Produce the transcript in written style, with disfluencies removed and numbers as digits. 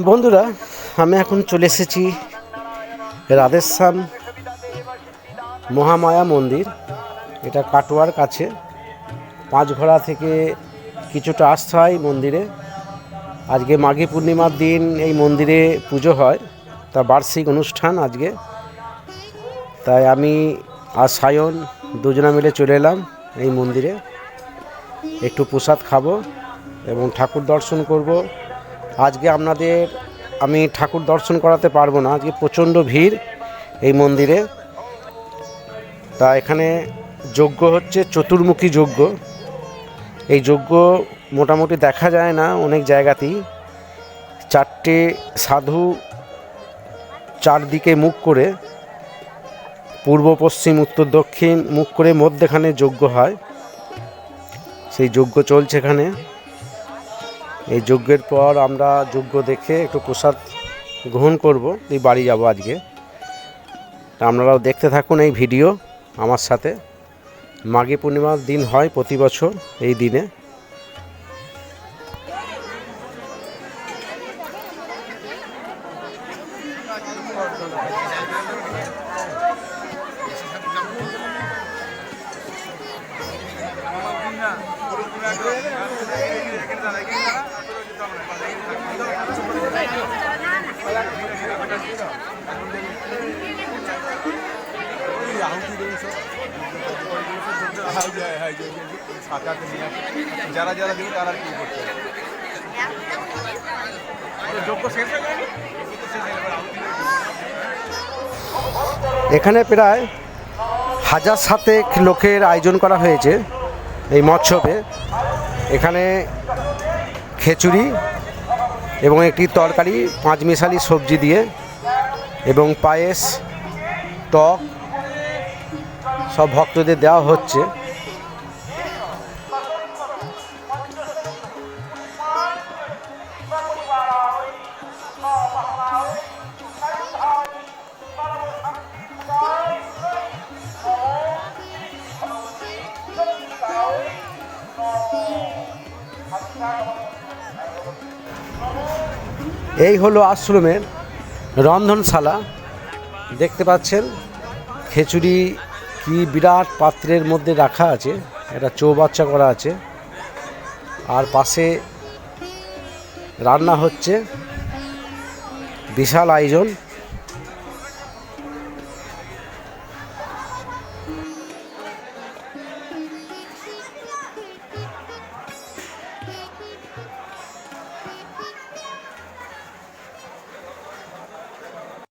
বন্ধুরা, আমি এখন চলে এসেছি রাধেশ্যাম মহামায়া মন্দির। এটা কাটোয়ার কাছে, পাঁচঘোড়া থেকে কিছুটা আসতে হয় মন্দিরে। আজকে মাঘী পূর্ণিমার দিন এই মন্দিরে পুজো হয়, তা বার্ষিক অনুষ্ঠান আজকে। তাই আমি আর সায়ন দুজনে মিলে চলে এলাম এই মন্দিরে। একটু প্রসাদ খাবো এবং ঠাকুর দর্শন করব। আজকে আমি ঠাকুর দর্শন করাতে পারবো না, আজকে প্রচণ্ড ভিড় এই মন্দিরে। তা এখানে যজ্ঞ হচ্ছে, চতুর্মুখী যজ্ঞ। এই যজ্ঞ মোটামুটি দেখা যায় না অনেক জায়গাতেই। চারটে সাধু চারদিকে মুখ করে, পূর্ব পশ্চিম উত্তর দক্ষিণ মুখ করে মধ্যেখানে যজ্ঞ হয়। সেই যজ্ঞ চলছে এখানে। এই যজ্ঞের পর আমরা যজ্ঞ দেখে একটু প্রসাদ গ্রহণ করব, এই বাড়ি যাব আজকে। আপনারাও দেখতে থাকুন এই ভিডিও আমার সাথে। মাঘী পূর্ণিমার দিন হয় প্রতি বছর এই দিনে। যারা যারা দিবে তারা কি করতে এখানে প্রায় 1000 লোকের আয়োজন করা হয়েছে এই মৎসবে। এখানে খিচুড়ি এবং একটি তরকারি, 5 মিশালি সবজি দিয়ে, এবং পায়েস, টক সব ভক্তদের দেওয়া হচ্ছে। এই হলো আশ্রমের রন্ধনশালা। দেখতে পাচ্ছেন খিচুড়ি কি বিরাট পাত্রের মধ্যে রাখা আছে, এটা চৌবাচ্চা করা আছে, আর পাশে রান্না হচ্ছে। বিশাল আয়োজন।